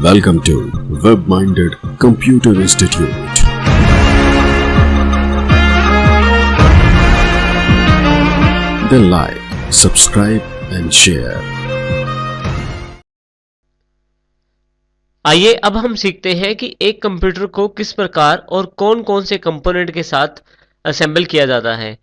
Welcome to Web-Minded Computer Institute. Then like, subscribe and share. आइए अब हम सीखते हैं कि एक कंप्यूटर को किस प्रकार और कौन कौन से कंपोनेंट के साथ असेंबल किया जाता है।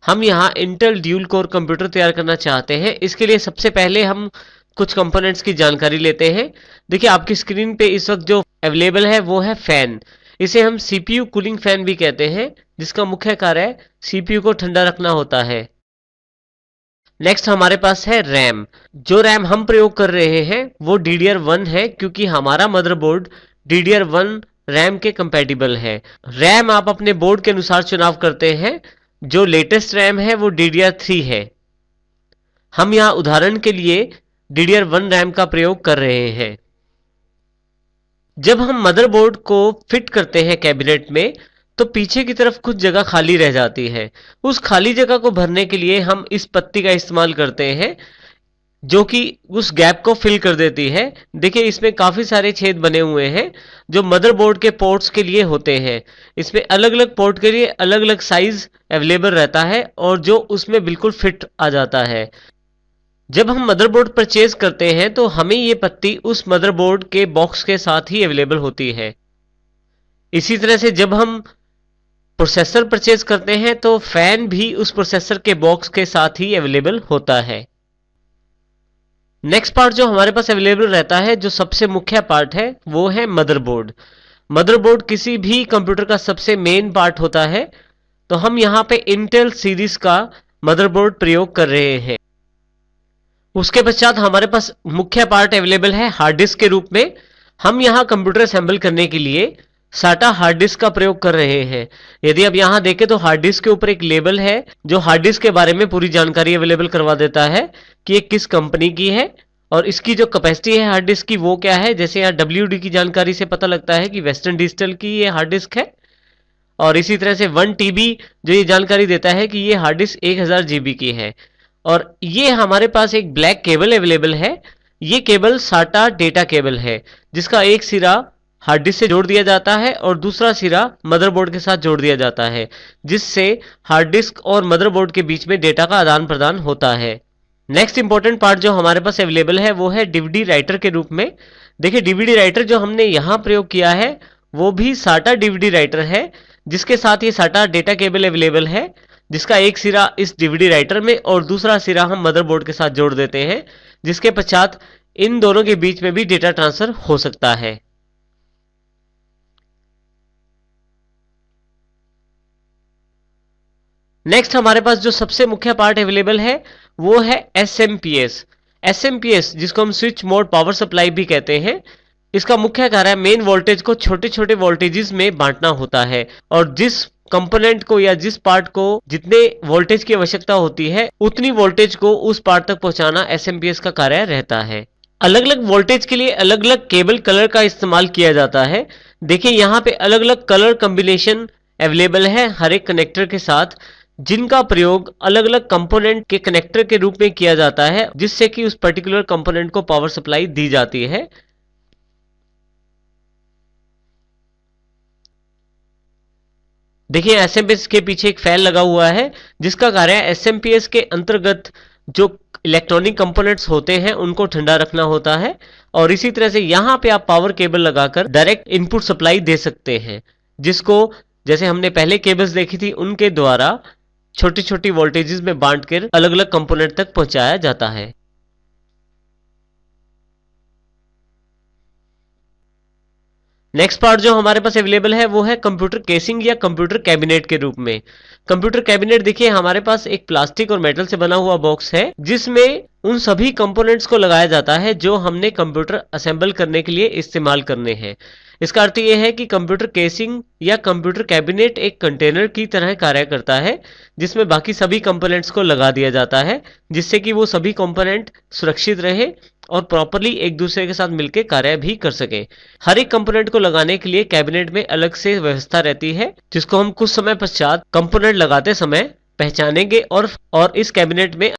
हम यहाँ इंटेल ड्यूल कोर कंप्यूटर तैयार करना चाहते हैं। इसके लिए सबसे पहले हम कुछ कंपोनेंट्स की जानकारी लेते हैं। देखिए आपकी स्क्रीन पे इस वक्त जो अवेलेबल है वो है फैन। इसे हम सीपीयू कूलिंग फैन भी कहते हैं, जिसका मुख्य कार्य सीपीयू को ठंडा रखना होता है। नेक्स्ट हमारे पास है रैम। जो रैम हम प्रयोग कर रहे हैं वो DDR1 है, क्योंकि हमारा मदरबोर्ड DDR1 रैम के कंपैटिबल है। रैम आप अपने बोर्ड के अनुसार चुनाव करते हैं। जो लेटेस्ट रैम है वो DDR3 है। हम यहाँ उदाहरण के लिए DDR1 रैम का प्रयोग कर रहे हैं। जब हम मदरबोर्ड को फिट करते हैं कैबिनेट में, तो पीछे की तरफ कुछ जगह खाली रह जाती है। उस खाली जगह को भरने के लिए हम इस पत्ती का इस्तेमाल करते हैं, जो कि उस गैप को फिल कर देती है। देखिए इसमें काफी सारे छेद बने हुए हैं जो मदरबोर्ड के पोर्ट्स के लिए होते हैं। इसमें अलग अलग पोर्ट के लिए अलग अलग साइज अवेलेबल रहता है और जो उसमें बिल्कुल फिट आ जाता है। जब हम मदरबोर्ड परचेज करते हैं तो हमें ये पत्ती उस मदरबोर्ड के बॉक्स के साथ ही अवेलेबल होती है। इसी तरह से जब हम प्रोसेसर परचेज करते हैं तो फैन भी उस प्रोसेसर के बॉक्स के साथ ही अवेलेबल होता है। नेक्स्ट पार्ट जो हमारे पास अवेलेबल रहता है, जो सबसे मुख्य पार्ट है, वो है मदरबोर्ड। मदरबोर्ड किसी भी कंप्यूटर का सबसे मेन पार्ट होता है। तो हम यहाँ पे इंटेल सीरीज का मदरबोर्ड प्रयोग कर रहे हैं। उसके पश्चात हमारे पास मुख्य पार्ट अवेलेबल है हार्ड डिस्क के रूप में। हम यहाँ कंप्यूटर असेंबल करने के लिए साटा हार्ड डिस्क का प्रयोग कर रहे हैं। यदि आप यहाँ देखें तो हार्ड डिस्क के ऊपर एक लेबल है जो हार्ड डिस्क के बारे में पूरी जानकारी अवेलेबल करवा देता है कि ये किस कंपनी की है और इसकी जो कैपेसिटी है हार्ड डिस्क की वो क्या है। जैसे यहाँ WD की जानकारी से पता लगता है कि वेस्टर्न डिजिटल की ये हार्ड डिस्क है। और इसी तरह से 1 TB जो ये जानकारी देता है कि ये हार्ड डिस्क 1000 GB की है। और ये हमारे पास एक ब्लैक केबल अवेलेबल है। ये केबल साटा डेटा केबल है, जिसका एक सिरा हार्ड डिस्क से जोड़ दिया जाता है और दूसरा सिरा मदरबोर्ड के साथ जोड़ दिया जाता है, जिससे हार्ड डिस्क और मदरबोर्ड के बीच में डेटा का आदान प्रदान होता है। नेक्स्ट इंपॉर्टेंट पार्ट जो हमारे पास अवेलेबल है वो है DVD राइटर के रूप में। देखिए DVD राइटर जो हमने यहाँ प्रयोग किया है वो भी साटा DVD राइटर है, जिसके साथ ये साटा डेटा केबल अवेलेबल है, जिसका एक सिरा इस DVD राइटर में और दूसरा सिरा हम मदरबोर्ड के साथ जोड़ देते हैं, जिसके पश्चात इन दोनों के बीच में भी डेटा ट्रांसफर हो सकता है। नेक्स्ट हमारे पास जो सबसे मुख्य पार्ट अवेलेबल है वो है SMPS। SMPS जिसको हम स्विच मोड पावर सप्लाई भी कहते हैं, इसका मुख्य कार्य मेन वोल्टेज को छोटे छोटे वोल्टेजेस में बांटना होता है और जिस कंपोनेंट को या जिस पार्ट को जितने वोल्टेज की आवश्यकता होती है उतनी वोल्टेज को उस पार्ट तक पहुंचाना SMPS का कार्य रहता है। अलग अलग वोल्टेज के लिए अलग अलग केबल कलर का इस्तेमाल किया जाता है। देखिए यहाँ पे अलग अलग कलर कॉम्बिनेशन अवेलेबल है हर एक कनेक्टर के साथ, जिनका प्रयोग अलग अलग कंपोनेंट के कनेक्टर के रूप में किया जाता है, जिससे कि उस पर्टिकुलर कंपोनेंट को पावर सप्लाई दी जाती है। देखिए SMPS के पीछे एक फैन लगा हुआ है, जिसका कार्य SMPS के अंतर्गत जो इलेक्ट्रॉनिक कंपोनेंट्स होते हैं उनको ठंडा रखना होता है। और इसी तरह से यहाँ पे आप पावर केबल लगाकर डायरेक्ट इनपुट सप्लाई दे सकते हैं, जिसको जैसे हमने पहले केबल्स देखी थी उनके द्वारा छोटी छोटी वोल्टेजेस में बांटकर अलग अलग कंपोनेंट तक पहुंचाया जाता है। नेक्स्ट पार्ट जो हमारे पास अवेलेबल है वो है कंप्यूटर केसिंग या कंप्यूटर कैबिनेट के रूप में। कंप्यूटर कैबिनेट देखिए हमारे पास एक प्लास्टिक और मेटल से बना हुआ बॉक्स है, जिसमें उन सभी कंपोनेंट्स को लगाया जाता है जो हमने कंप्यूटर असेंबल करने के लिए इस्तेमाल करने हैं। इसका अर्थ यह है कि कंप्यूटर केसिंग या कंप्यूटर कैबिनेट एक कंटेनर की तरह कार्य करता है, जिसमें बाकी सभी कंपोनेंट्स को लगा दिया जाता है, जिससे कि वो सभी कंपोनेंट सुरक्षित रहे और प्रॉपरली एक दूसरे के साथ मिलकर कार्य भी कर सके। हर एक कंपोनेंट को लगाने के लिए कैबिनेट में अलग से व्यवस्था रहती है, जिसको हम कुछ समय पश्चात कंपोनेंट लगाते समय पहचानेंगे और इस कैबिनेट में